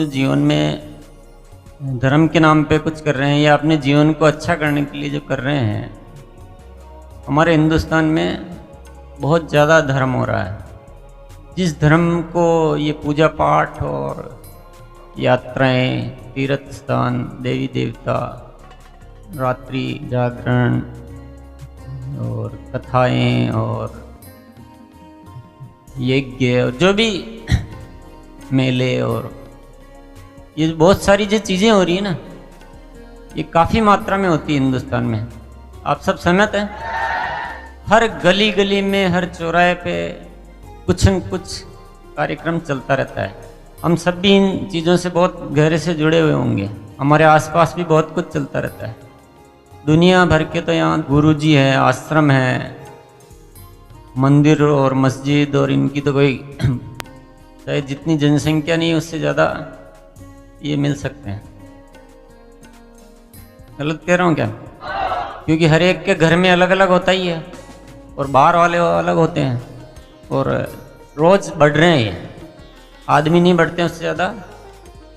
जो जीवन में धर्म के नाम पे कुछ कर रहे हैं या अपने जीवन को अच्छा करने के लिए जो कर रहे हैं, हमारे हिंदुस्तान में बहुत ज़्यादा धर्म हो रहा है। जिस धर्म को ये पूजा पाठ और यात्राएं, तीर्थ स्थान, देवी देवता, रात्रि जागरण और कथाएं और यज्ञ और जो भी मेले और ये बहुत सारी जो चीज़ें हो रही है ना, ये काफ़ी मात्रा में होती है हिंदुस्तान में। आप सब सहमत हैं? हर गली गली में, हर चौराहे पे कुछ न कुछ कार्यक्रम चलता रहता है। हम सब भी इन चीज़ों से बहुत गहरे से जुड़े हुए होंगे। हमारे आसपास भी बहुत कुछ चलता रहता है। दुनिया भर के तो यहाँ गुरुजी है, आश्रम है, मंदिर और मस्जिद और इनकी तो कोई शायद जितनी जनसंख्या नहीं उससे ज़्यादा ये मिल सकते हैं। गलत कह रहा हूँ क्या? क्योंकि हर एक के घर में अलग अलग होता ही है और बाहर वाले अलग होते हैं और रोज़ बढ़ रहे हैं। ये आदमी नहीं बढ़ते हैं, उससे ज़्यादा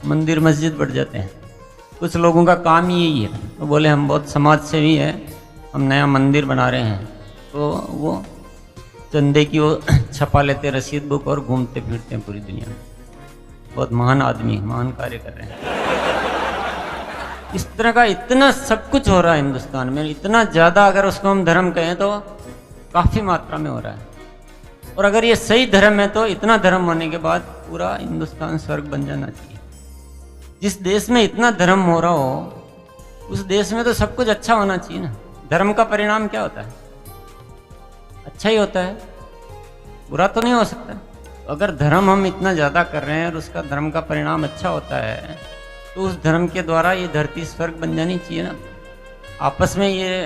मंदिर मस्जिद बढ़ जाते हैं। कुछ लोगों का काम ही यही है, तो बोले हम बहुत समाज सेवी है, हम नया मंदिर बना रहे हैं, तो वो चंदे की वो छपा लेते रसीद बुक और घूमते फिरते हैं पूरी दुनिया में। बहुत महान आदमी, महान कार्य कर रहे हैं। इस तरह का इतना सब कुछ हो रहा है हिंदुस्तान में, इतना ज़्यादा, अगर उसको हम धर्म कहें तो काफ़ी मात्रा में हो रहा है। और अगर ये सही धर्म है तो इतना धर्म होने के बाद पूरा हिंदुस्तान स्वर्ग बन जाना चाहिए। जिस देश में इतना धर्म हो रहा हो उस देश में तो सब कुछ अच्छा होना चाहिए ना। धर्म का परिणाम क्या होता है? अच्छा ही होता है, बुरा तो नहीं हो सकता। अगर धर्म हम इतना ज़्यादा कर रहे हैं और उसका धर्म का परिणाम अच्छा होता है तो उस धर्म के द्वारा ये धरती स्वर्ग बन जानी चाहिए ना। आपस में ये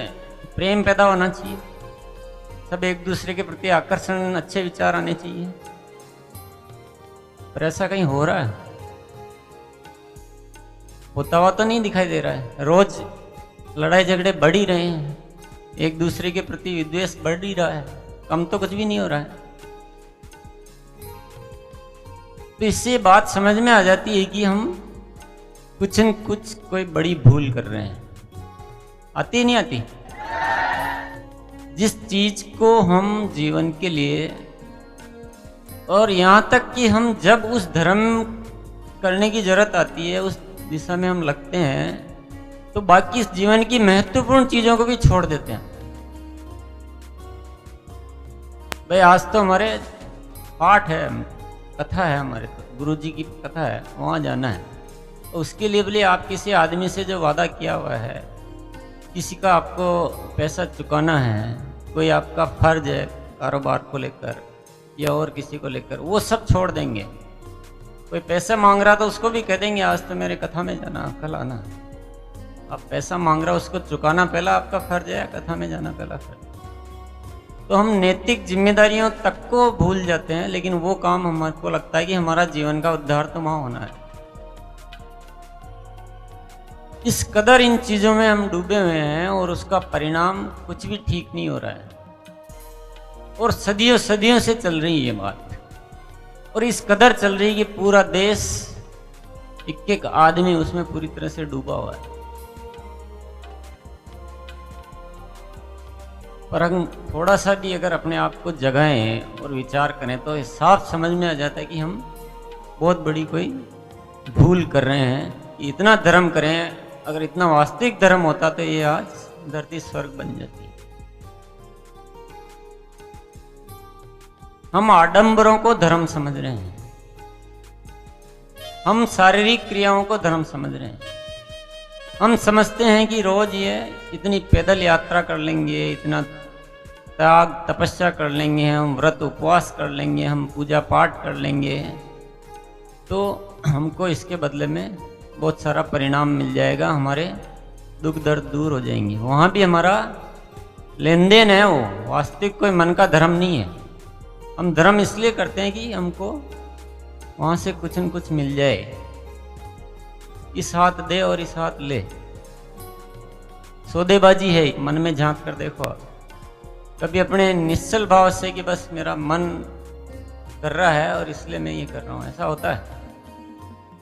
प्रेम पैदा होना चाहिए, सब एक दूसरे के प्रति आकर्षण, अच्छे विचार आने चाहिए। पर ऐसा कहीं हो रहा है? होता हुआ तो नहीं दिखाई दे रहा है। रोज लड़ाई झगड़े बढ़ ही रहे हैं, एक दूसरे के प्रति विद्वेष बढ़ ही रहा है, कम तो कुछ भी नहीं हो रहा है। तो इससे बात समझ में आ जाती है कि हम कुछ न कुछ कोई बड़ी भूल कर रहे हैं। आती नहीं आती? जिस चीज को हम जीवन के लिए, और यहाँ तक कि हम जब उस धर्म करने की जरूरत आती है, उस दिशा में हम लगते हैं, तो बाकी इस जीवन की महत्वपूर्ण चीजों को भी छोड़ देते हैं। भाई आज तो हमारे पाठ है, कथा है, हमारे तो गुरुजी की कथा है, वहाँ जाना है। तो उसके लिए बोले आप किसी आदमी से जो वादा किया हुआ है, किसी का आपको पैसा चुकाना है, कोई आपका फर्ज है कारोबार को लेकर या और किसी को लेकर, वो सब छोड़ देंगे। कोई पैसा मांग रहा तो उसको भी कह देंगे आज तो मेरे कथा में जाना, कल आना। आप पैसा मांग रहा उसको चुकाना पहला आपका फर्ज है या कथा में जाना पहला फर्ज? तो हम नैतिक जिम्मेदारियों तक को भूल जाते हैं, लेकिन वो काम हमारे को लगता है कि हमारा जीवन का उद्धार तो वहाँ होना है। इस कदर इन चीज़ों में हम डूबे हुए हैं और उसका परिणाम कुछ भी ठीक नहीं हो रहा है। और सदियों सदियों से चल रही है ये बात, और इस कदर चल रही है कि पूरा देश, एक एक आदमी उसमें पूरी तरह से डूबा हुआ है। पर हम थोड़ा सा भी अगर अपने आप को जगाएं और विचार करें तो साफ समझ में आ जाता है कि हम बहुत बड़ी कोई भूल कर रहे हैं कि इतना धर्म करें। अगर इतना वास्तविक धर्म होता तो ये आज धरती स्वर्ग बन जाती। हम आडंबरों को धर्म समझ रहे हैं, हम शारीरिक क्रियाओं को धर्म समझ रहे हैं। हम समझते हैं कि रोज ये इतनी पैदल यात्रा कर लेंगे, इतना त्याग तपस्या कर लेंगे, हम व्रत उपवास कर लेंगे, हम पूजा पाठ कर लेंगे, तो हमको इसके बदले में बहुत सारा परिणाम मिल जाएगा, हमारे दुख दर्द दूर हो जाएंगे। वहाँ भी हमारा लेन देन है, वो वास्तविक कोई मन का धर्म नहीं है। हम धर्म इसलिए करते हैं कि हमको वहाँ से कुछ न कुछ मिल जाए, इस हाथ दे और इस हाथ ले। सौदेबाजी है, मन में झांक कर देखो आप। कभी अपने निश्चल भाव से कि बस मेरा मन कर रहा है और इसलिए मैं ये कर रहा हूँ, ऐसा होता है?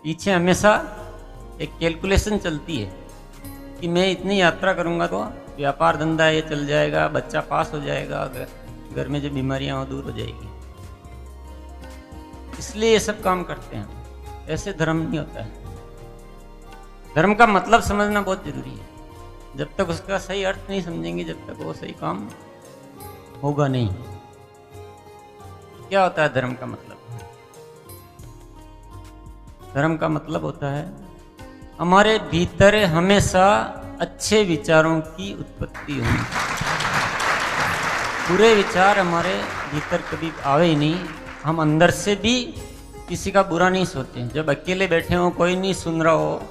पीछे हमेशा एक कैलकुलेशन चलती है कि मैं इतनी यात्रा करूँगा तो व्यापार धंधा ये चल जाएगा, बच्चा पास हो जाएगा, घर में जो बीमारियाँ हो दूर हो जाएगी, इसलिए ये सब काम करते हैं। ऐसे धर्म नहीं होता है। धर्म का मतलब समझना बहुत जरूरी है। जब तक उसका सही अर्थ नहीं समझेंगे, जब तक वो सही काम होगा नहीं। क्या होता है धर्म का मतलब? धर्म का मतलब होता है हमारे भीतर हमेशा अच्छे विचारों की उत्पत्ति होनी। बुरे विचार हमारे भीतर कभी आवे ही नहीं। हम अंदर से भी किसी का बुरा नहीं सोचते। जब अकेले बैठे हो, कोई नहीं सुन रहा हो,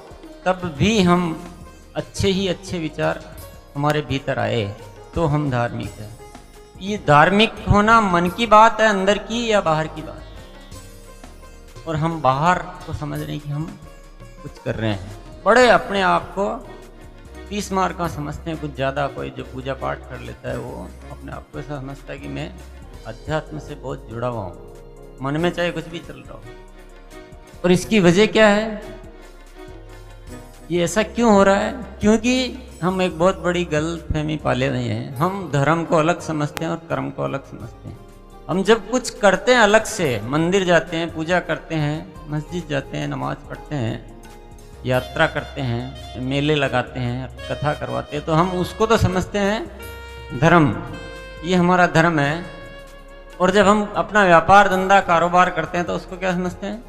तब भी हम अच्छे ही अच्छे विचार हमारे भीतर आए तो हम धार्मिक है। ये धार्मिक होना मन की बात है, अंदर की या बाहर की बात? और हम बाहर को समझ रहे हैं कि हम कुछ कर रहे हैं। बड़े अपने आप को 30 मार्क का समझते हैं, कुछ ज़्यादा। कोई जो पूजा पाठ कर लेता है वो अपने आप को ऐसा समझता है कि मैं अध्यात्म से बहुत जुड़ा हुआ हूँ, मन में चाहे कुछ भी चल रहा हो। और इसकी वजह क्या है? ये ऐसा क्यों हो रहा है? क्योंकि हम एक बहुत बड़ी गलतफहमी पाले हुए हैं। हम धर्म को अलग समझते हैं और कर्म को अलग समझते हैं। हम जब कुछ करते हैं अलग से, मंदिर जाते हैं, पूजा करते हैं, मस्जिद जाते हैं, नमाज पढ़ते हैं, यात्रा करते हैं, मेले लगाते हैं, कथा करवाते हैं, तो हम उसको तो समझते हैं धर्म, ये हमारा धर्म है। और जब हम अपना व्यापार धंधा कारोबार करते हैं तो उसको क्या समझते हैं?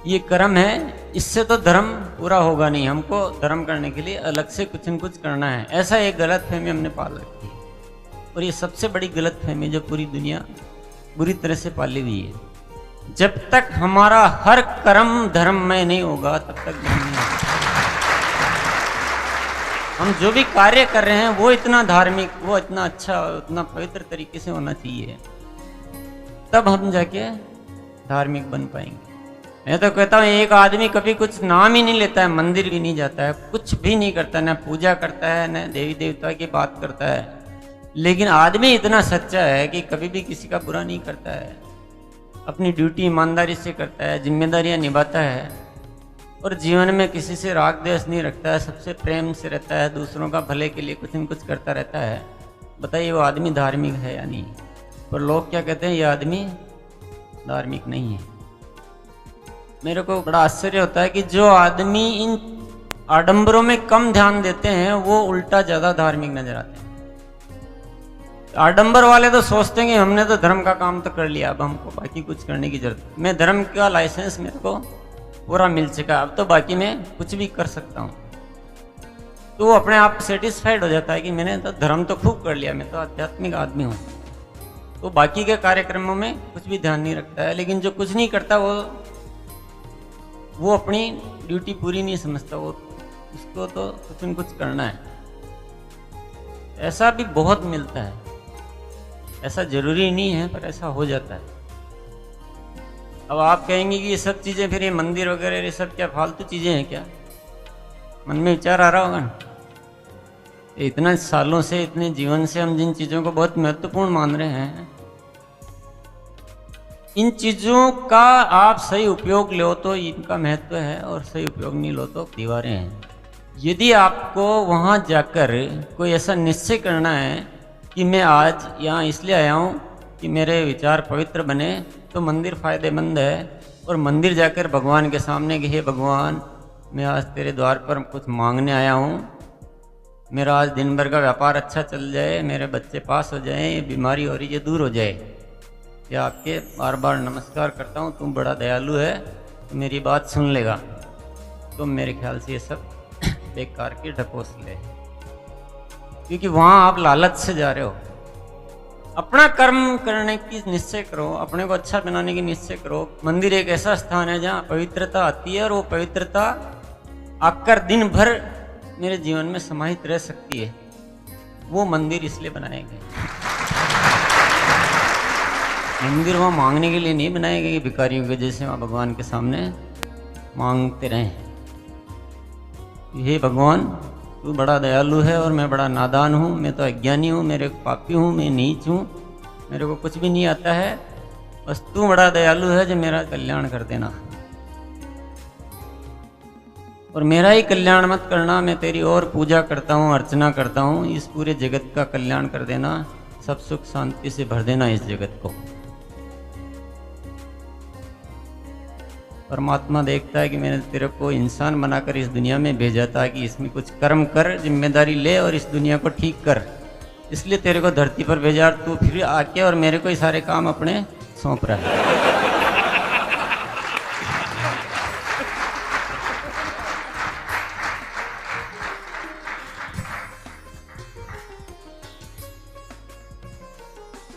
ये कर्म है, इससे तो धर्म पूरा होगा नहीं, हमको धर्म करने के लिए अलग से कुछ न कुछ करना है। ऐसा एक गलतफहमी हमने पाल रखी है। और ये सबसे बड़ी गलतफहमी जो पूरी दुनिया बुरी तरह से पाली हुई है। जब तक हमारा हर कर्म धर्म में नहीं होगा तब तक धर्म नहीं होगा। हम जो भी कार्य कर रहे हैं वो इतना धार्मिक, वो इतना अच्छा, उतना पवित्र तरीके से होना चाहिए, तब हम जाके धार्मिक बन पाएंगे। मैं तो कहता हूँ एक आदमी कभी कुछ नाम ही नहीं लेता है, मंदिर भी नहीं जाता है, कुछ भी नहीं करता, ना पूजा करता है, ना देवी देवता की बात करता है, लेकिन आदमी इतना सच्चा है कि कभी भी किसी का बुरा नहीं करता है, अपनी ड्यूटी ईमानदारी से करता है, जिम्मेदारियां निभाता है, और जीवन में किसी से राग द्वेष नहीं रखता है, सबसे प्रेम से रहता है, दूसरों का भले के लिए कुछ न कुछ करता रहता है। बताइए वो आदमी धार्मिक है या नहीं? पर लोग क्या कहते हैं? ये आदमी धार्मिक नहीं है। मेरे को बड़ा आश्चर्य होता है कि जो आदमी इन आडंबरों में कम ध्यान देते हैं वो उल्टा ज़्यादा धार्मिक नजर आते हैं। आडंबर वाले तो सोचते हैं कि हमने तो धर्म का काम तो कर लिया, अब हमको बाकी कुछ करने की जरूरत, मैं धर्म का लाइसेंस मेरे को पूरा मिल चुका, अब तो बाकी मैं कुछ भी कर सकता हूँ। तो वो अपने आप सेटिस्फाइड हो जाता है कि मैंने तो धर्म तो खूब कर लिया, मैं तो आध्यात्मिक आदमी हूँ। तो बाकी के कार्यक्रमों में कुछ भी ध्यान नहीं रखता है। लेकिन जो कुछ नहीं करता वो अपनी ड्यूटी पूरी नहीं समझता, वो उसको तो कुछ न कुछ करना है। ऐसा भी बहुत मिलता है, ऐसा जरूरी नहीं है पर ऐसा हो जाता है। अब आप कहेंगे कि ये सब चीज़ें, फिर ये मंदिर वगैरह ये सब क्या फालतू चीज़ें हैं क्या? मन में विचार आ रहा होगा ना, इतना सालों से, इतने जीवन से हम जिन चीज़ों को बहुत महत्वपूर्ण मान रहे हैं, इन चीज़ों का आप सही उपयोग लो तो इनका महत्व है, और सही उपयोग नहीं लो तो दीवारें हैं। यदि आपको वहाँ जाकर कोई ऐसा निश्चय करना है कि मैं आज यहाँ इसलिए आया हूँ कि मेरे विचार पवित्र बने, तो मंदिर फ़ायदेमंद है। और मंदिर जाकर भगवान के सामने कि हे भगवान, मैं आज तेरे द्वार पर कुछ मांगने आया हूँ, मेरा आज दिन भर का व्यापार अच्छा चल जाए, मेरे बच्चे पास हो जाएं, ये बीमारी हो रही है दूर हो जाए, या आपके बार बार नमस्कार करता हूँ, तुम बड़ा दयालु है, तो मेरी बात सुन लेगा। तो मेरे ख्याल से ये सब बेकार की ढकोसले है, क्योंकि वहाँ आप लालच से जा रहे हो। अपना कर्म करने की निश्चय करो, अपने को अच्छा बनाने की निश्चय करो। मंदिर एक ऐसा स्थान है जहाँ पवित्रता आती है, और वो पवित्रता आकर दिन भर मेरे जीवन में समाहित रह सकती है। वो मंदिर इसलिए बनाए गए। मंदिर वहाँ मांगने के लिए नहीं बनाए गए, भिखारियों के जैसे वहाँ भगवान के सामने मांगते रहें, हे भगवान तू बड़ा दयालु है और मैं बड़ा नादान हूँ, मैं तो अज्ञानी हूँ, मेरे पापी हूँ, मैं नीच हूँ, मेरे को कुछ भी नहीं आता है, बस तू बड़ा दयालु है जो मेरा कल्याण कर देना। और मेरा ही कल्याण मत करना, मैं तेरी और पूजा करता हूँ, अर्चना करता हूँ, इस पूरे जगत का कल्याण कर देना, सब सुख शांति से भर देना इस जगत को। परमात्मा देखता है कि मैंने तेरे को इंसान बनाकर इस दुनिया में भेजा था कि इसमें कुछ कर्म कर, जिम्मेदारी ले और इस दुनिया को ठीक कर, इसलिए तेरे को धरती पर भेजा। तू फिर आके और मेरे को ये सारे काम अपने सौंप रहा है।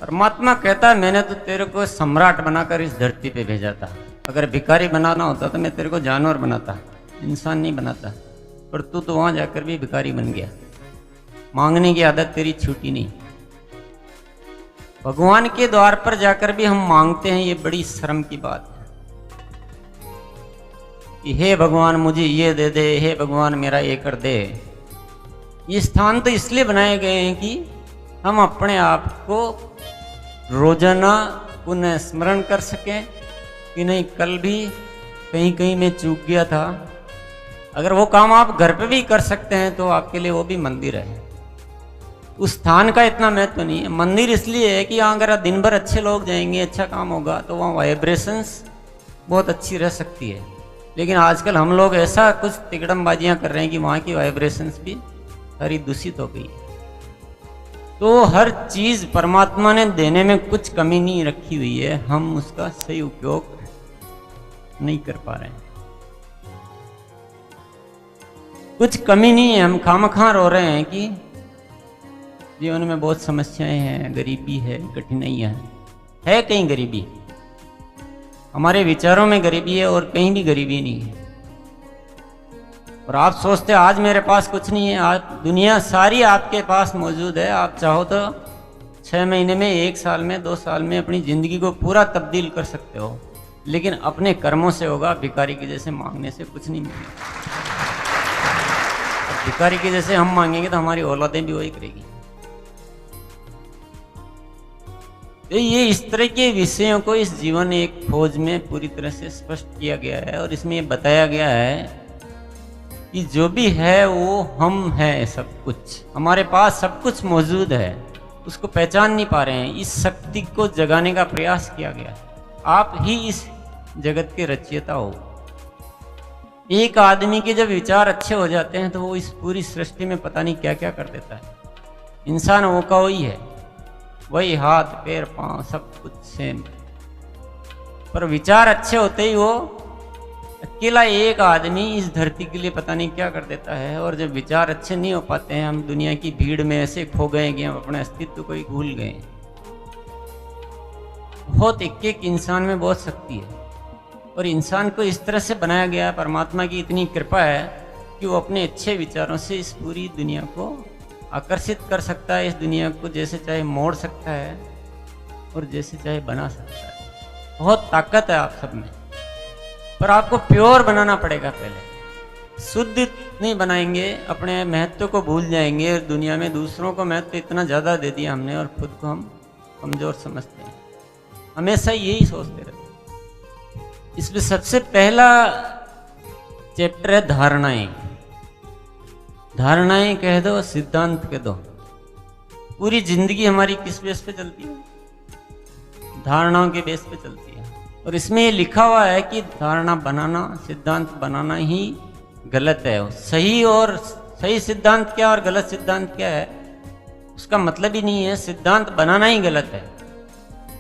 परमात्मा कहता है मैंने तो तेरे को सम्राट बनाकर इस धरती पे भेजा था। अगर भिखारी बनाना होता तो मैं तेरे को जानवर बनाता, इंसान नहीं बनाता। पर तू तो वहां जाकर भी भिखारी बन गया। मांगने की आदत तेरी छूटी नहीं। भगवान के द्वार पर जाकर भी हम मांगते हैं, ये बड़ी शर्म की बात है कि हे भगवान मुझे ये दे दे, हे भगवान मेरा ये कर दे। ये स्थान तो इसलिए बनाए गए हैं कि हम अपने आप को रोजाना पुनः स्मरण कर सकें कि नहीं कल भी कहीं कहीं मैं चूक गया था। अगर वो काम आप घर पे भी कर सकते हैं तो आपके लिए वो भी मंदिर है। उस स्थान का इतना महत्व नहीं है। मंदिर इसलिए है कि यहाँ अगर दिन भर अच्छे लोग जाएंगे, अच्छा काम होगा तो वहाँ वाइब्रेशंस बहुत अच्छी रह सकती है। लेकिन आजकल हम लोग ऐसा कुछ तिकड़मबाजियाँ कर रहे हैं कि वहाँ की वाइब्रेशंस भी सारी दूषित हो गई है। तो हर चीज परमात्मा ने देने में कुछ कमी नहीं रखी हुई है, हम उसका सही उपयोग नहीं कर पा रहे हैं। कुछ कमी नहीं है, हम खामखा रो रहे हैं कि जीवन में बहुत समस्याएं हैं, गरीबी है, कठिनाइयां हैं। है कहीं गरीबी? हमारे विचारों में गरीबी है और कहीं भी गरीबी नहीं है। और आप सोचते हैं आज मेरे पास कुछ नहीं है, आज दुनिया सारी आपके पास मौजूद है। आप चाहो तो 6 महीने में, 1 साल में, 2 साल में अपनी जिंदगी को पूरा तब्दील कर सकते हो, लेकिन अपने कर्मों से होगा। भिखारी के जैसे मांगने से कुछ नहीं मिलेगा। भिखारी के जैसे हम मांगेंगे तो हमारी औलादें भी वही करेगी। तो ये इस तरह के विषयों को इस जीवन एक खोज में पूरी तरह से स्पष्ट किया गया है और इसमें बताया गया है कि जो भी है वो हम हैं। सब कुछ हमारे पास, सब कुछ मौजूद है, उसको पहचान नहीं पा रहे हैं। इस शक्ति को जगाने का प्रयास किया गया। आप ही इस जगत के रचयिता हो। एक आदमी के जब विचार अच्छे हो जाते हैं तो वो इस पूरी सृष्टि में पता नहीं क्या क्या कर देता है। इंसान वो का वही है, वही हाथ पैर पांव सब कुछ सेम, पर विचार अच्छे होते ही वो अकेला एक आदमी इस धरती के लिए पता नहीं क्या कर देता है। और जब विचार अच्छे नहीं हो पाते हैं, हम दुनिया की भीड़ में ऐसे खो गए कि हम अपने अस्तित्व को ही भूल गए। बहुत एक इंसान में बहुत शक्ति है और इंसान को इस तरह से बनाया गया है। परमात्मा की इतनी कृपा है कि वो अपने अच्छे विचारों से इस पूरी दुनिया को आकर्षित कर सकता है। इस दुनिया को जैसे चाहे मोड़ सकता है और जैसे चाहे बना सकता है। बहुत ताकत है आप सब में, पर आपको प्योर बनाना पड़ेगा। पहले शुद्ध नहीं बनाएंगे, अपने महत्व को भूल जाएंगे। और दुनिया में दूसरों को महत्व इतना ज़्यादा दे दिया हमने और खुद को हम कमज़ोर समझते हैं। हमेशा यही सोचते रहते हैं। इसलिए सबसे पहला चैप्टर है धारणाएं। धारणाएं कह दो, सिद्धांत कह दो। पूरी जिंदगी हमारी किस बेस पे चलती है? धारणाओं के बेस पे चलती है। और इसमें ये लिखा हुआ है कि धारणा बनाना, सिद्धांत बनाना ही गलत है। सही और सही सिद्धांत क्या और गलत सिद्धांत क्या है उसका मतलब ही नहीं है। सिद्धांत बनाना ही गलत है,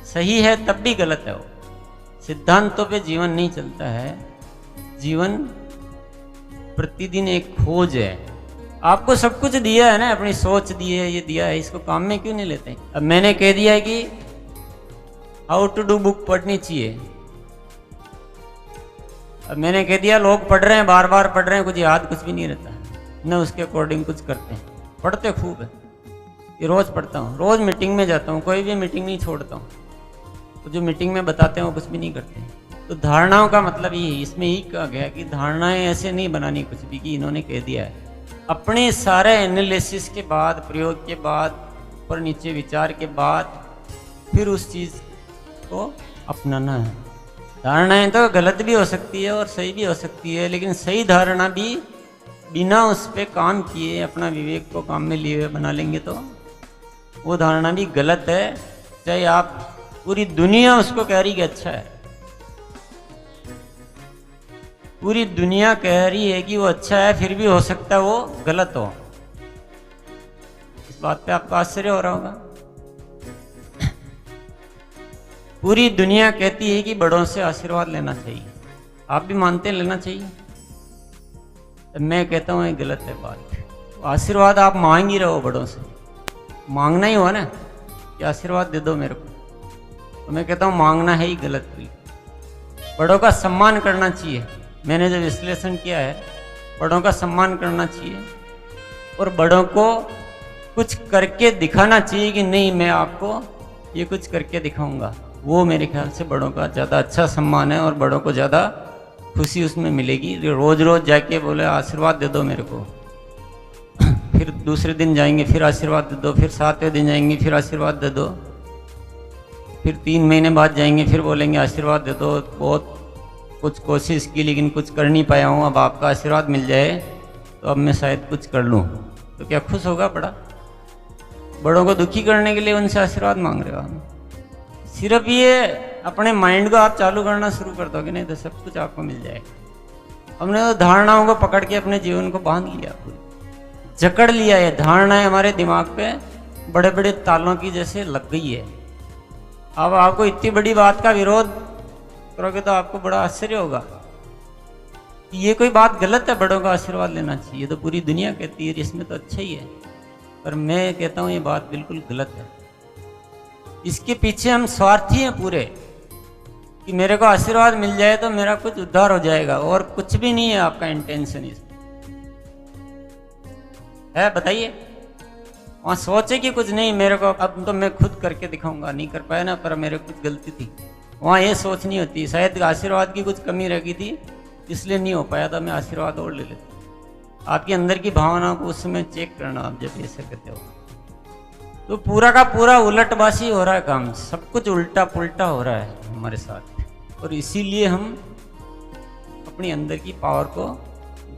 सही है तब भी गलत है। वो सिद्धांतों पे जीवन नहीं चलता है। जीवन प्रतिदिन एक खोज है। आपको सब कुछ दिया है ना, अपनी सोच दी है, ये दिया है, इसको काम में क्यों नहीं लेते? अब मैंने कह दिया है कि हाउ टू डू बुक पढ़नी चाहिए। अब मैंने कह दिया लोग पढ़ रहे हैं, बार बार पढ़ रहे हैं, कुछ याद कुछ भी नहीं रहता, न उसके अकॉर्डिंग कुछ करते हैं। पढ़ते खूब है, ये रोज़ पढ़ता हूँ, रोज़ मीटिंग में जाता हूँ, कोई भी मीटिंग नहीं छोड़ता हूँ। तो जो मीटिंग में बताते हैं वो कुछ भी नहीं करते हैं। तो धारणाओं का मतलब ये है, इसमें ही कहा गया कि धारणाएं ऐसे नहीं बनानी कुछ भी कि इन्होंने कह दिया है। अपने सारे एनालिसिस के बाद, प्रयोग के बाद, ऊपर नीचे विचार के बाद फिर उस चीज़ को अपनाना है। धारणाएं तो गलत भी हो सकती है और सही भी हो सकती है, लेकिन सही धारणा भी बिना उस पर काम किए अपना विवेक को काम में लिए हुए बना लेंगे तो वो धारणा भी गलत है। चाहे आप पूरी दुनिया उसको कह रही कि अच्छा है, पूरी दुनिया कह रही है कि वो अच्छा है, फिर भी हो सकता है वो गलत हो। इस बात पे आपको आश्चर्य हो रहा होगा। पूरी दुनिया कहती है कि बड़ों से आशीर्वाद लेना चाहिए, आप भी मानते हैं लेना चाहिए, तो मैं कहता हूँ ये गलत है बात। तो आशीर्वाद आप मांग ही रहो, बड़ों से मांगना ही हुआ ना कि आशीर्वाद दे दो मेरे को, तो मैं कहता हूँ मांगना है ही गलत। बड़ों का सम्मान करना चाहिए। मैंने जो विश्लेषण किया है, बड़ों का सम्मान करना चाहिए और बड़ों को कुछ करके दिखाना चाहिए कि नहीं मैं आपको ये कुछ करके दिखाऊंगा। वो मेरे ख्याल से बड़ों का ज़्यादा अच्छा सम्मान है और बड़ों को ज़्यादा खुशी उसमें मिलेगी। रोज़ रोज़ जाके बोले आशीर्वाद दे दो मेरे को, फिर दूसरे दिन जाएंगे फिर आशीर्वाद दे दो, फिर 7वें दिन जाएंगे फिर आशीर्वाद दे दो, फिर 3 महीने बाद जाएंगे फिर बोलेंगे आशीर्वाद दे दो, बहुत कुछ कोशिश की लेकिन कुछ कर नहीं पाया हूँ, अब आपका आशीर्वाद मिल जाए तो अब मैं शायद कुछ कर लूँ। तो क्या खुश होगा बड़ा? बड़ों को दुखी करने के लिए उनसे आशीर्वाद मांग रहे हो हम। सिर्फ ये अपने माइंड को आप चालू करना शुरू कर दोगे नहीं तो सब कुछ आपको मिल जाएगा। हमने तो धारणाओं को पकड़ के अपने जीवन को बांध लिया, पूरी जकड़ लिया। ये धारणाएं हमारे दिमाग पे बड़े बड़े तालों की जैसे लग गई है। अब आपको इतनी बड़ी बात का विरोध करोगे तो आपको बड़ा आश्चर्य होगा कि ये कोई बात गलत है, बड़ों का आशीर्वाद लेना चाहिए तो पूरी दुनिया कहती है, इसमें तो अच्छा ही है। पर मैं कहता हूँ ये बात बिल्कुल गलत है। इसके पीछे हम स्वार्थी हैं पूरे कि मेरे को आशीर्वाद मिल जाए तो मेरा कुछ उद्धार हो जाएगा, और कुछ भी नहीं है आपका इंटेंशन इसमें है। बताइए, वहाँ सोचे कि कुछ नहीं मेरे को अब तो मैं खुद करके दिखाऊंगा, नहीं कर पाया ना पर मेरे कुछ गलती थी। वहाँ ये सोच नहीं होती शायद आशीर्वाद की कुछ कमी रह गई थी इसलिए नहीं हो पाया था, मैं आशीर्वाद और ले लेता। आपके अंदर की भावना को उस समय चेक करना आप जब ऐसे कहते हो तो पूरा का पूरा उलटबासी हो रहा है काम, सब कुछ उल्टा पुल्टा हो रहा है हमारे साथ, और इसीलिए हम अपनी अंदर की पावर को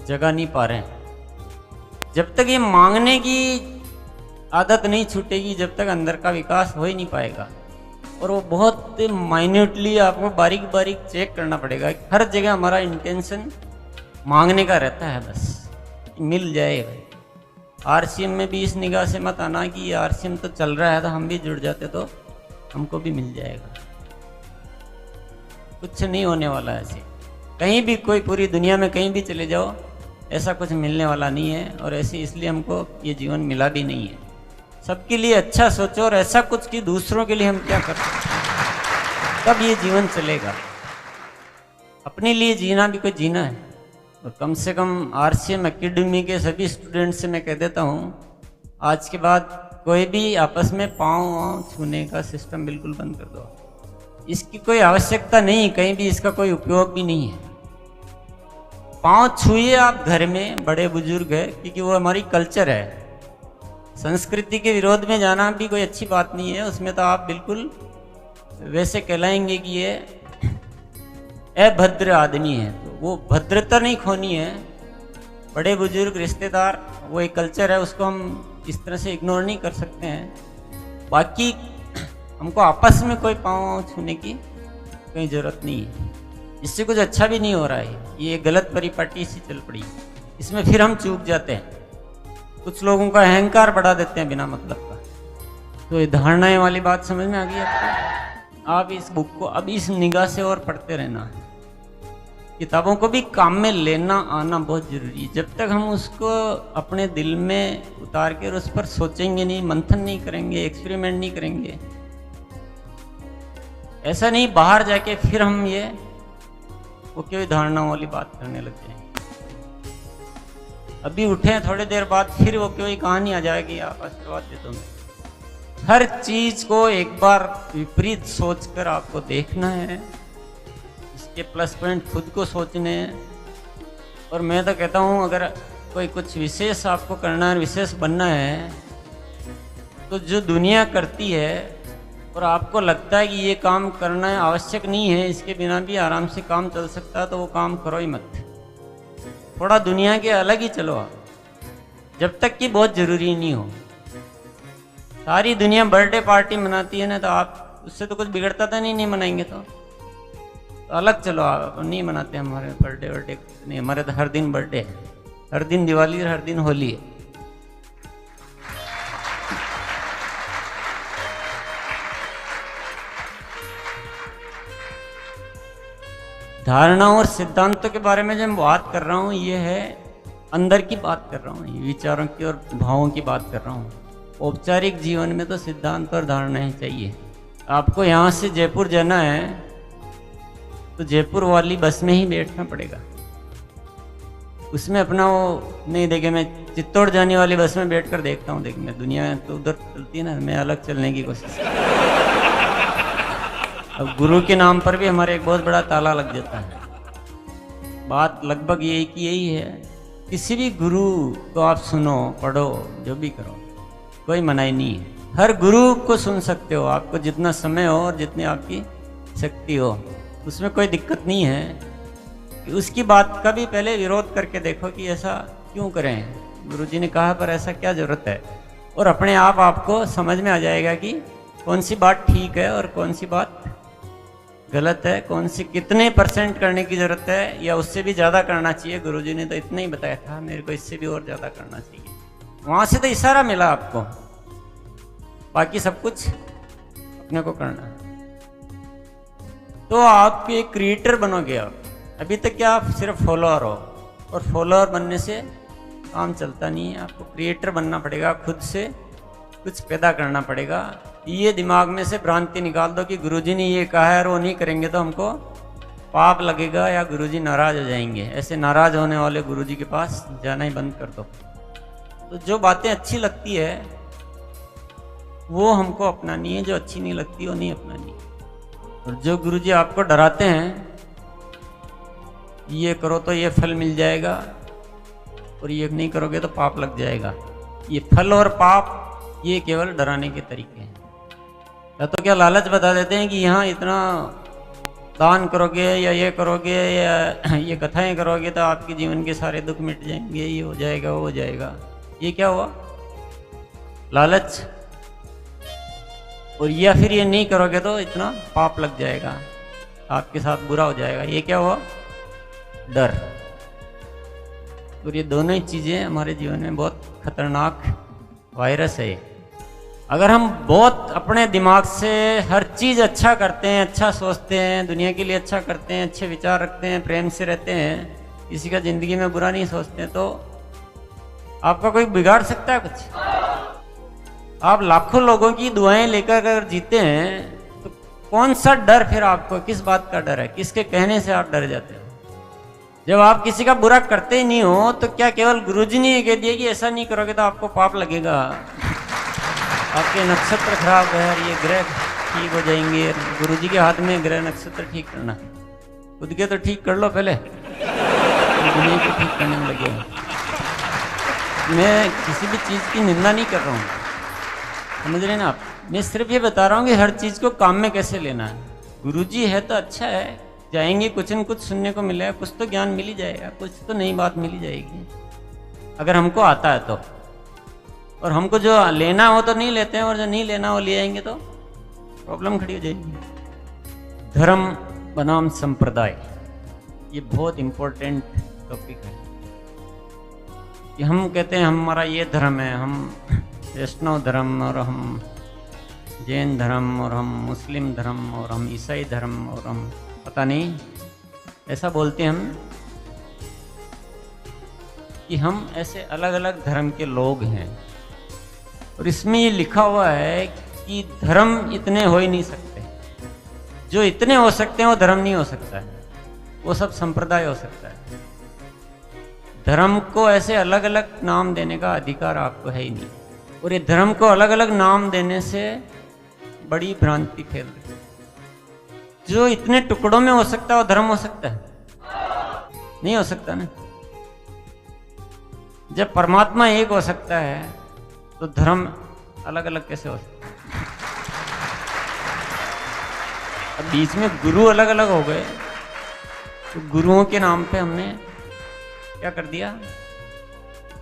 जगा नहीं पा रहे हैं। जब तक ये मांगने की आदत नहीं छूटेगी जब तक अंदर का विकास हो ही नहीं पाएगा। और वो बहुत माइन्यूटली आपको बारीक बारीक चेक करना पड़ेगा। हर जगह हमारा इंटेंशन मांगने का रहता है, बस मिल जाए भाई। आरसीएम में भी इस निगाह से मत आना कि ये आरसीएम तो चल रहा है तो हम भी जुड़ जाते तो हमको भी मिल जाएगा। कुछ नहीं होने वाला ऐसे, कहीं भी कोई पूरी दुनिया में कहीं भी चले जाओ ऐसा कुछ मिलने वाला नहीं है। और ऐसे इसलिए हमको ये जीवन मिला भी नहीं है। सबके लिए अच्छा सोचो और ऐसा कुछ कि दूसरों के लिए हम क्या कर सकते हैं, तब ये जीवन चलेगा। अपने लिए जीना भी कोई जीना है। और कम से कम आरसीएम एकेडमी के सभी स्टूडेंट से मैं कह देता हूँ आज के बाद कोई भी आपस में पाँव छूने का सिस्टम बिल्कुल बंद कर दो। इसकी कोई आवश्यकता नहीं, कहीं भी इसका कोई उपयोग भी नहीं है। पाँव छुइए आप घर में, बड़े बुजुर्ग है, क्योंकि वो हमारी कल्चर है। संस्कृति के विरोध में जाना भी कोई अच्छी बात नहीं है, उसमें तो आप बिल्कुल वैसे कहलाएंगे कि ये अभद्र आदमी है। तो वो भद्रता नहीं खोनी है। बड़े बुजुर्ग रिश्तेदार वो एक कल्चर है, उसको हम इस तरह से इग्नोर नहीं कर सकते हैं। बाकी हमको आपस में कोई पाँव छूने की कोई ज़रूरत नहीं है। इससे कुछ अच्छा भी नहीं हो रहा है। ये गलत परिपाटी सी चल पड़ी, इसमें फिर हम चूक जाते हैं। कुछ लोगों का अहंकार बढ़ा देते हैं बिना मतलब का। तो ये धारणाएं वाली बात समझ में आ गई आपको? आप इस बुक को अब इस निगाह से और पढ़ते रहना है। किताबों को भी काम में लेना आना बहुत जरूरी है। जब तक हम उसको अपने दिल में उतार के और उस पर सोचेंगे नहीं, मंथन नहीं करेंगे, एक्सपेरिमेंट नहीं करेंगे, ऐसा नहीं बाहर जाके फिर हम ये वो कोई धारणाओं वाली बात करने लग जाएंगे। अभी उठे थोड़ी देर बाद फिर वो कोई कहानी आ जाएगी, आप आशीर्वाद दे दो। हर चीज को एक बार विपरीत सोचकर आपको देखना है, इसके प्लस पॉइंट खुद को सोचने हैं। और मैं तो कहता हूँ अगर कोई कुछ विशेष आपको करना है, विशेष बनना है, तो जो दुनिया करती है और आपको लगता है कि ये काम करना आवश्यक नहीं है, इसके बिना भी आराम से काम चल सकता है, तो वो काम करो ही मत। थोड़ा दुनिया के अलग ही चलो आप, जब तक कि बहुत ज़रूरी नहीं हो। सारी दुनिया बर्थडे पार्टी मनाती है ना, तो आप उससे तो कुछ बिगड़ता था नहीं मनाएंगे तो अलग चलो। आप नहीं मनाते हमारे बर्थडे वर्डे नहीं, हमारे तो हर दिन बर्थडे है, हर दिन दिवाली है, हर दिन होली है। धारणाओं और सिद्धांतों के बारे में जो मैं बात कर रहा हूँ, ये है अंदर की बात कर रहा हूँ, विचारों की और भावों की बात कर रहा हूँ। औपचारिक जीवन में तो सिद्धांत और धारणाएं चाहिए। आपको यहाँ से जयपुर जाना है तो जयपुर वाली बस में ही बैठना पड़ेगा, उसमें अपना वो नहीं देखे। मैं चित्तौड़ जाने वाली बस में बैठकर देखता हूँ, मैं दुनिया तो उधर चलती है ना, मैं अलग चलने की कोशिश। अब गुरु के नाम पर भी हमारे एक बहुत बड़ा ताला लग जाता है। बात लगभग यही की यही है, किसी भी गुरु को आप सुनो, पढ़ो, जो भी करो, कोई मनाही नहीं है। हर गुरु को सुन सकते हो, आपको जितना समय हो और जितनी आपकी शक्ति हो, उसमें कोई दिक्कत नहीं है। कि उसकी बात का भी पहले विरोध करके देखो कि ऐसा क्यों करें, गुरुजी ने कहा पर ऐसा क्या जरूरत है, और अपने आप आपको समझ में आ जाएगा कि कौन सी बात ठीक है और कौन सी बात गलत है, कौन सी कितने % करने की ज़रूरत है, या उससे भी ज़्यादा करना चाहिए। गुरुजी ने तो इतना ही बताया था, मेरे को इससे भी और ज़्यादा करना चाहिए। वहाँ से तो इशारा मिला आपको, बाकी सब कुछ अपने को करना है। तो आप एक क्रिएटर बनोगे। आप अभी तक क्या आप सिर्फ फॉलोअर हो, और फॉलोअर बनने से काम चलता नहीं है, आपको क्रिएटर बनना पड़ेगा, खुद से कुछ पैदा करना पड़ेगा। ये दिमाग में से भ्रांति निकाल दो कि गुरुजी ने ये कहा है और वो नहीं करेंगे तो हमको पाप लगेगा या गुरुजी नाराज हो जाएंगे। ऐसे नाराज होने वाले गुरुजी के पास जाना ही बंद कर दो। तो जो बातें अच्छी लगती है वो हमको अपनानी है, जो अच्छी नहीं लगती वो नहीं अपनानी। और जो गुरुजी आपको डराते हैं, ये करो तो ये फल मिल जाएगा और ये नहीं करोगे तो पाप लग जाएगा, ये फल और पाप ये केवल डराने के तरीके हैं। या तो क्या लालच बता देते हैं कि यहाँ इतना दान करोगे या ये करोगे या ये कथाएं करोगे तो आपके जीवन के सारे दुख मिट जाएंगे, ये हो जाएगा, वो हो जाएगा। ये क्या हुआ? लालच। और या फिर ये नहीं करोगे तो इतना पाप लग जाएगा, आपके साथ बुरा हो जाएगा। ये क्या हुआ? डर। और ये दोनों ही चीज़ें हमारे जीवन में बहुत खतरनाक वायरस है। अगर हम बहुत अपने दिमाग से हर चीज़ अच्छा करते हैं, अच्छा सोचते हैं, दुनिया के लिए अच्छा करते हैं, अच्छे विचार रखते हैं, प्रेम से रहते हैं, किसी का ज़िंदगी में बुरा नहीं सोचते हैं, तो आपका कोई बिगाड़ सकता है कुछ? आप लाखों लोगों की दुआएं लेकर अगर जीते हैं तो कौन सा डर फिर आपको, किस बात का डर है? किसके कहने से आप डर जाते हो? जब आप किसी का बुरा करते ही नहीं हो तो क्या केवल गुरुजी ने ये कह दिया कि ऐसा नहीं करोगे तो आपको पाप लगेगा, आपके नक्षत्र खराब है, ये ग्रह ठीक हो जाएंगे? गुरुजी के हाथ में ग्रह नक्षत्र ठीक करना, खुद के तो ठीक कर लो पहले, दुनिया को ठीक करने में लगे। मैं किसी भी चीज़ की निंदा नहीं कर रहा हूँ, समझ रहे ना आप? मैं सिर्फ ये बता रहा हूँ कि हर चीज़ को काम में कैसे लेना है। गुरुजी है तो अच्छा है, जाएंगे, कुछ न कुछ सुनने को मिलेगा, कुछ तो ज्ञान मिल ही जाएगा, कुछ तो नई बात मिल ही जाएगी अगर हमको आता है तो। और हमको जो लेना हो तो नहीं लेते हैं, और जो नहीं लेना हो ले आएंगे तो प्रॉब्लम खड़ी हो जाएगी। धर्म बनाम संप्रदाय, ये बहुत इम्पोर्टेंट टॉपिक है कि हम कहते हैं हमारा ये धर्म है, हम वैष्णव धर्म, और हम जैन धर्म, और हम मुस्लिम धर्म, और हम ईसाई धर्म, और हम पता नहीं ऐसा बोलते हैं हम कि हम ऐसे अलग अलग धर्म के लोग हैं। और इसमें ये लिखा हुआ है कि धर्म इतने हो ही नहीं सकते, जो इतने हो सकते हैं वो धर्म नहीं हो सकता है, वो सब संप्रदाय हो सकता है। धर्म को ऐसे अलग अलग नाम देने का अधिकार आपको है ही नहीं, और ये धर्म को अलग अलग नाम देने से बड़ी भ्रांति फैल रही है। जो इतने टुकड़ों में हो सकता है वो धर्म हो सकता है? नहीं हो सकता ना। जब परमात्मा एक हो सकता है तो धर्म अलग अलग कैसे हो सकता है? अब बीच में गुरु अलग अलग हो गए, तो गुरुओं के नाम पे हमने क्या कर दिया,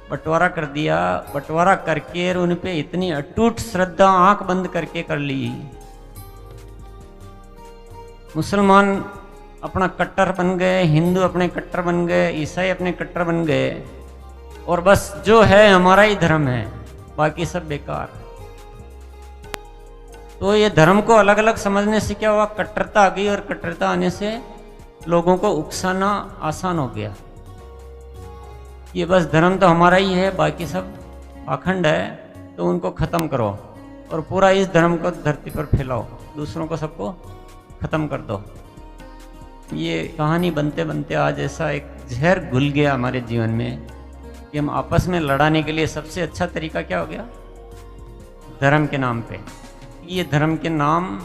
बंटवारा कर दिया। बंटवारा करके उन पे इतनी अटूट श्रद्धा आंख बंद करके कर ली। मुसलमान अपना कट्टर बन गए, हिंदू अपने कट्टर बन गए, ईसाई अपने कट्टर बन गए, और बस जो है हमारा ही धर्म है, बाकी सब बेकार। तो ये धर्म को अलग अलग समझने से क्या हुआ, कट्टरता आ गई, और कट्टरता आने से लोगों को उकसाना आसान हो गया। ये बस धर्म तो हमारा ही है, बाकी सब पाखंड है, तो उनको ख़त्म करो और पूरा इस धर्म को धरती पर फैलाओ, दूसरों को सबको ख़त्म कर दो। ये कहानी बनते बनते आज ऐसा एक जहर घुल गया हमारे जीवन में कि हम आपस में लड़ाने के लिए सबसे अच्छा तरीका क्या हो गया, धर्म के नाम पे। ये धर्म के नाम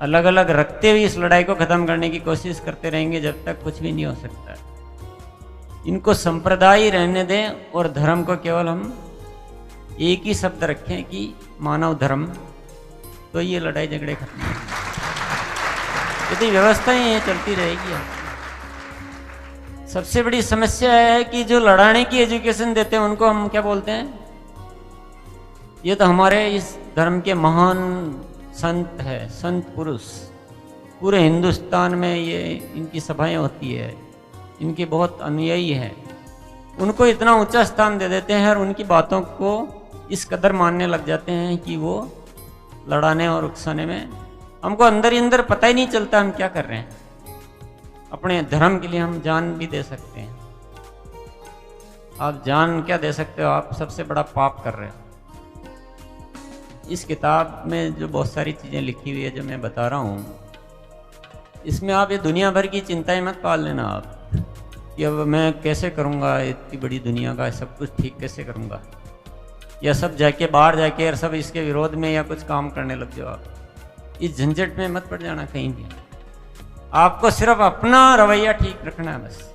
अलग अलग रखते हुए इस लड़ाई को ख़त्म करने की कोशिश करते रहेंगे जब तक कुछ भी नहीं हो सकता। इनको संप्रदाय रहने दें और धर्म को केवल हम एक ही शब्द रखें कि मानव धर्म, तो ये लड़ाई झगड़े खत्म होंगे। यदि व्यवस्था ही ये चलती रहेगी। सबसे बड़ी समस्या है कि जो लड़ाने की एजुकेशन देते हैं उनको हम क्या बोलते हैं, ये तो हमारे इस धर्म के महान संत है, संत पुरुष। पूरे हिंदुस्तान में ये इनकी सभाएं होती है, इनके बहुत अनुयायी हैं। उनको इतना ऊंचा स्थान दे देते हैं और उनकी बातों को इस कदर मानने लग जाते हैं कि वो लड़ाने और उकसाने में, हमको अंदर ही अंदर पता ही नहीं चलता हम क्या कर रहे हैं। अपने धर्म के लिए हम जान भी दे सकते हैं। आप जान क्या दे सकते हो, आप सबसे बड़ा पाप कर रहे हो। इस किताब में जो बहुत सारी चीज़ें लिखी हुई है जो मैं बता रहा हूँ, इसमें आप ये दुनिया भर की चिंताएं मत पाल लेना आप कि अब मैं कैसे करूँगा, इतनी बड़ी दुनिया का सब कुछ ठीक कैसे करूँगा, या सब जाके बाहर जाके और सब इसके विरोध में या कुछ काम करने लग जाओ। आप इस झंझट में मत पड़ जाना कहीं भी। आपको सिर्फ अपना रवैया ठीक रखना है, बस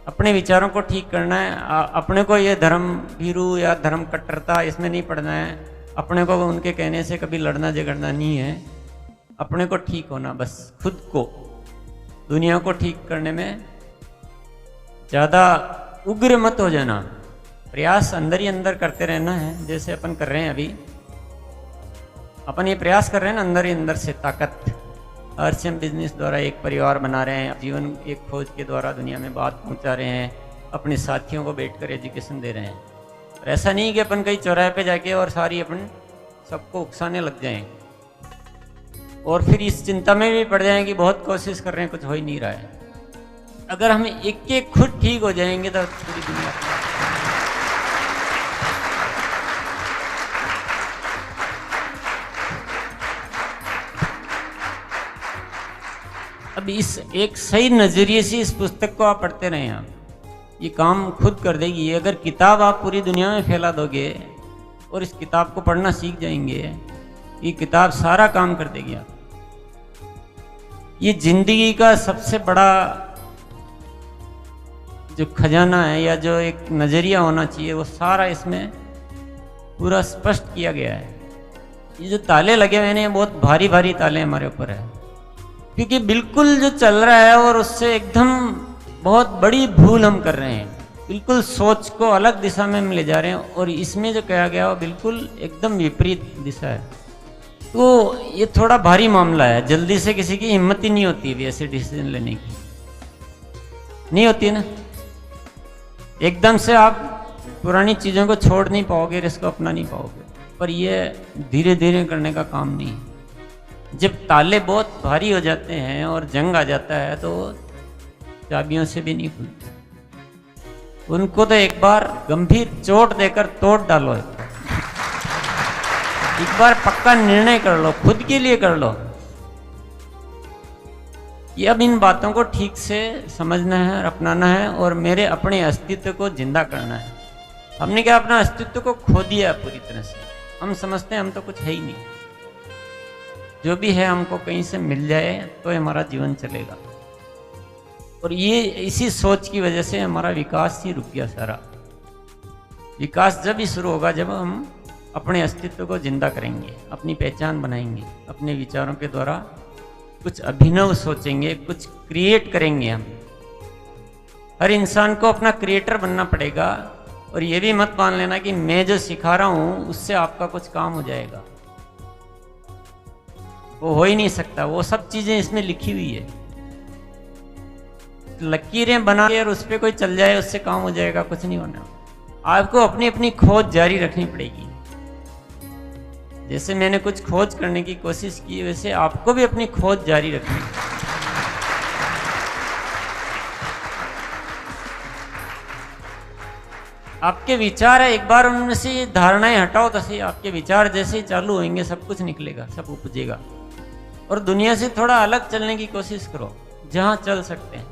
अपने विचारों को ठीक करना है। अपने को ये धर्म भीरू या धर्म कट्टरता इसमें नहीं पड़ना है। अपने को उनके कहने से कभी लड़ना झगड़ना नहीं है। अपने को ठीक होना, बस खुद को, दुनिया को ठीक करने में ज़्यादा उग्र मत हो जाना। प्रयास अंदर ही अंदर करते रहना है, जैसे अपन कर रहे हैं अभी। अपन ये प्रयास कर रहे हैं ना अंदर ही अंदर से ताकत। RCM बिजनेस द्वारा एक परिवार बना रहे हैं, जीवन एक खोज के द्वारा दुनिया में बात पहुंचा रहे हैं, अपने साथियों को बैठकर एजुकेशन दे रहे हैं। और ऐसा नहीं कि अपन कहीं चौराहे पे जाके और सारी अपन सबको उकसाने लग जाएं और फिर इस चिंता में भी पड़ जाएं कि बहुत कोशिश कर रहे हैं, कुछ हो ही नहीं रहा है। अगर हम एक एक खुद ठीक हो जाएंगे तो पूरी दुनिया। अब इस एक सही नजरिए से इस पुस्तक को आप पढ़ते रहें, आप ये काम खुद कर देगी। ये अगर किताब आप पूरी दुनिया में फैला दोगे और इस किताब को पढ़ना सीख जाएंगे, ये किताब सारा काम कर देगी। आप ये जिंदगी का सबसे बड़ा जो खजाना है या जो एक नजरिया होना चाहिए, वो सारा इसमें पूरा स्पष्ट किया गया है। ये जो ताले लगे हुए हैं, बहुत भारी भारी ताले हमारे ऊपर है, क्योंकि बिल्कुल जो चल रहा है और उससे एकदम बहुत बड़ी भूल हम कर रहे हैं। बिल्कुल सोच को अलग दिशा में हम ले जा रहे हैं और इसमें जो कहा गया वो बिल्कुल एकदम विपरीत दिशा है। तो ये थोड़ा भारी मामला है। जल्दी से किसी की हिम्मत ही नहीं होती भी ऐसे डिसीजन लेने की, नहीं होती ना। एकदम से आप पुरानी चीज़ों को छोड़ नहीं पाओगे, इसको अपना नहीं पाओगे। पर ये धीरे धीरे करने का काम नहीं है। जब ताले बहुत भारी हो जाते हैं और जंग आ जाता है तो चाबियों से भी नहीं खुलते। उनको तो एक बार गंभीर चोट देकर तोड़ डालो। एक बार पक्का निर्णय कर लो, खुद के लिए कर लो कि अब इन बातों को ठीक से समझना है और अपनाना है और मेरे अपने अस्तित्व को जिंदा करना है। हमने क्या अपना अस्तित्व को खो दिया पूरी तरह से। हम समझते हैं हम तो कुछ है ही नहीं, जो भी है हमको कहीं से मिल जाए तो हमारा जीवन चलेगा। और ये इसी सोच की वजह से हमारा विकास ही रुक गया। सारा विकास जब ही शुरू होगा जब हम अपने अस्तित्व को जिंदा करेंगे, अपनी पहचान बनाएंगे, अपने विचारों के द्वारा कुछ अभिनव सोचेंगे, कुछ क्रिएट करेंगे हम। हर इंसान को अपना क्रिएटर बनना पड़ेगा। और ये भी मत मान लेना कि मैं जो सिखा रहा हूं उससे आपका कुछ काम हो जाएगा, वो हो ही नहीं सकता। वो सब चीजें इसमें लिखी हुई है, लकीरें बना के और उस पर कोई चल जाए उससे काम हो जाएगा, कुछ नहीं होना। आपको अपनी अपनी खोज जारी रखनी पड़ेगी। जैसे मैंने कुछ खोज करने की कोशिश की, वैसे आपको भी अपनी खोज जारी रखनी है। आपके विचार है, एक बार उनमें से धारणाएं हटाओ तो सही, आपके विचार जैसे ही चालू होंगे सब कुछ निकलेगा, सब उपजेगा। और दुनिया से थोड़ा अलग चलने की कोशिश करो, जहां चल सकते हैं,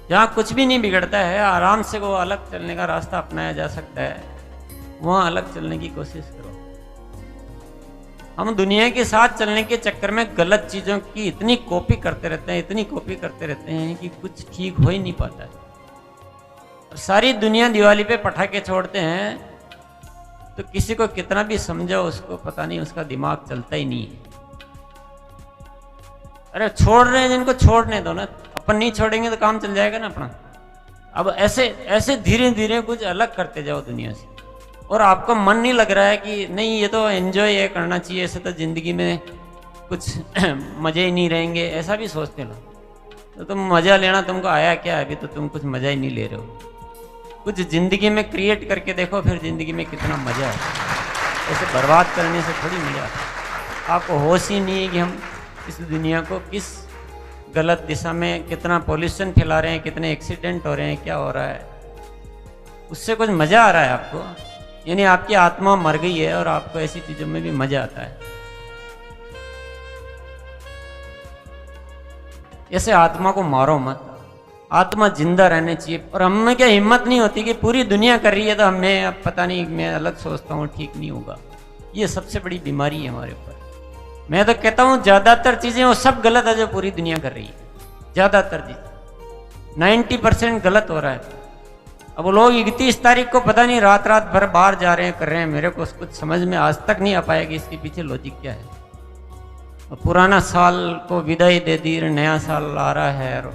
जहां कुछ भी नहीं बिगड़ता है, आराम से वो अलग चलने का रास्ता अपनाया जा सकता है, वहां अलग चलने की कोशिश करो। हम दुनिया के साथ चलने के चक्कर में गलत चीजों की इतनी कॉपी करते रहते हैं, इतनी कॉपी करते रहते हैं कि कुछ ठीक हो ही नहीं पाता है। सारी दुनिया दिवाली पे पटाखे छोड़ते हैं, तो किसी को कितना भी समझाओ उसको पता नहीं, उसका दिमाग चलता ही नहीं है। अरे छोड़ रहे हैं जिनको छोड़ने दो ना, अपन नहीं छोड़ेंगे तो काम चल जाएगा ना अपना। अब ऐसे ऐसे धीरे धीरे कुछ अलग करते जाओ दुनिया से, और आपका मन नहीं लग रहा है कि नहीं ये तो एंजॉय ये करना चाहिए, ऐसे तो जिंदगी में कुछ मजे ही नहीं रहेंगे, ऐसा भी सोचते लो। तो तुम मजा लेना तुमको आया क्या, अभी तो तुम कुछ मजा ही नहीं ले रहे हो। कुछ जिंदगी में क्रिएट करके देखो, फिर जिंदगी में कितना मजा है। ऐसे बर्बाद करने से थोड़ी मजा है। आपको होश ही नहीं है कि हम इस दुनिया को किस गलत दिशा में, कितना पॉल्यूशन फैला रहे हैं, कितने एक्सीडेंट हो रहे हैं, क्या हो रहा है, उससे कुछ मजा आ रहा है आपको। यानी आपकी आत्मा मर गई है और आपको ऐसी चीजों में भी मजा आता है। ऐसे आत्मा को मारो मत, आत्मा जिंदा रहने चाहिए। और हमें क्या हिम्मत नहीं होती कि पूरी दुनिया कर रही है तो हमें अब पता नहीं, मैं अलग सोचता हूँ ठीक नहीं होगा। ये सबसे बड़ी बीमारी है हमारे ऊपर। मैं तो कहता हूँ ज्यादातर चीजें वो सब गलत है जो पूरी दुनिया कर रही है। ज्यादातर चीज 90% गलत हो रहा है। अब लोग 31 तारीख को पता नहीं रात रात भर बाहर जा रहे हैं, कर रहे हैं, मेरे को कुछ समझ में आज तक नहीं आ पाया कि इसके पीछे लॉजिक क्या है। पुराना साल को विदाई दे दी, नया साल आ रहा है और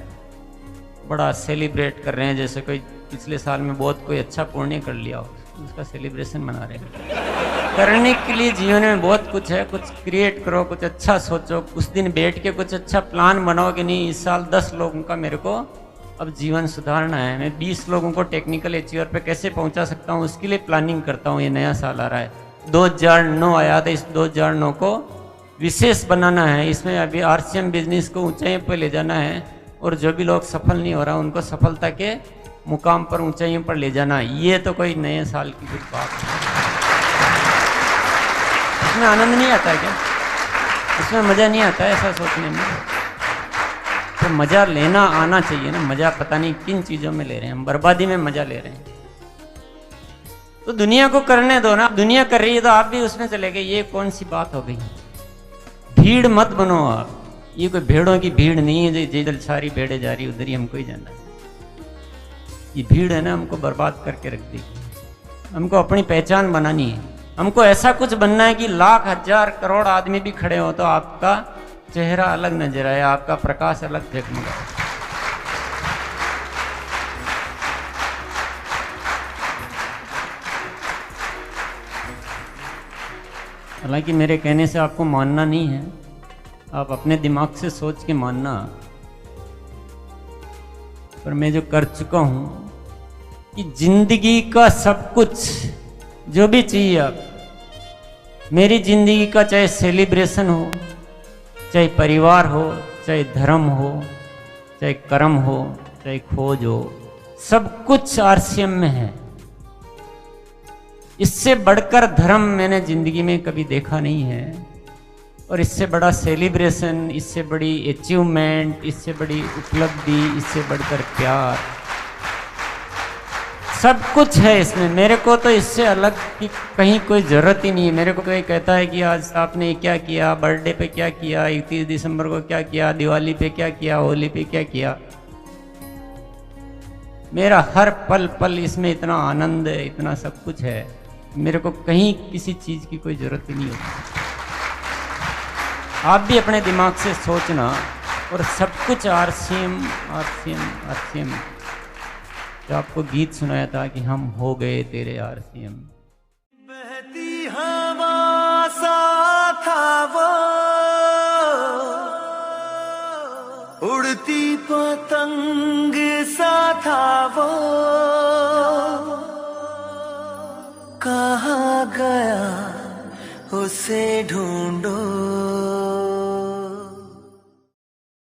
बड़ा सेलिब्रेट कर रहे हैं, जैसे कोई पिछले साल में बहुत कोई अच्छा पुण्य कर लिया हो, उसका सेलिब्रेशन मना रहे हैं। करने के लिए जीवन में बहुत कुछ है, कुछ क्रिएट करो, कुछ अच्छा सोचो, उस दिन बैठ के कुछ अच्छा प्लान बनाओ कि नहीं इस साल 10 लोगों का मेरे को अब जीवन सुधारना है, मैं 20 लोगों को टेक्निकल अचीवर पे कैसे पहुंचा सकता हूँ, उसके लिए प्लानिंग करता हूँ। ये नया साल आ रहा है, 2009 आया था, इस 2009 को विशेष बनाना है। इसमें अभी RCM बिजनेस को ऊंचाई पर ले जाना है, और जो भी लोग सफल नहीं हो रहा उनको सफलता के मुकाम पर, ऊंचाइयों पर ले जाना। ये तो कोई नए साल की कुछ बात है। इसमें आनंद नहीं आता है क्या? इसमें मजा नहीं आता है ऐसा सोचने में? तो मजा लेना आना चाहिए ना। मजा पता नहीं किन चीजों में ले रहे हैं हम, बर्बादी में मजा ले रहे हैं। तो दुनिया को करने दो ना, दुनिया कर रही है तो आप भी उसमें चले गए, ये कौन सी बात हो गई? भीड़ मत बनो आप। ये कोई भेड़ों की भीड़ नहीं है जो जिधर सारी भेड़े जा रही उधर ही हमको ही जाना है। ये भीड़ है ना, हमको बर्बाद करके रख देगी। हमको अपनी पहचान बनानी है, हमको ऐसा कुछ बनना है कि लाख हजार करोड़ आदमी भी खड़े हो तो आपका चेहरा अलग नजर आए, आपका प्रकाश अलग जगमगाए। हालांकि मेरे कहने से आपको मानना नहीं है, आप अपने दिमाग से सोच के मानना। पर मैं जो कर चुका हूं कि जिंदगी का सब कुछ जो भी चाहिए आप, मेरी जिंदगी का चाहे सेलिब्रेशन हो, चाहे परिवार हो, चाहे धर्म हो, चाहे कर्म हो, चाहे खोज हो, सब कुछ RCM में है। इससे बढ़कर धर्म मैंने जिंदगी में कभी देखा नहीं है, और इससे बड़ा सेलिब्रेशन, इससे बड़ी अचीवमेंट, इससे बड़ी उपलब्धि, इससे बढ़कर प्यार, सब कुछ है इसमें। मेरे को तो इससे अलग की कहीं कोई ज़रूरत ही नहीं है। मेरे को कोई कहता है कि आज आपने क्या किया, बर्थडे पे क्या किया, 31 दिसंबर को क्या किया, दिवाली पे क्या किया, होली पे क्या किया, मेरा हर पल पल इसमें इतना आनंद है, इतना सब कुछ है, मेरे को कहीं किसी चीज़ की कोई ज़रूरत ही नहीं होती। आप भी अपने दिमाग से सोचना और सब कुछ आरसीएम आरसीएम आरसीएम। जो आपको गीत सुनाया था कि हम हो गए तेरे आरसीएम। बहती हवा सा था वो, उड़ती पतंग सा था वो, कहाँ गया उसे ढूंढ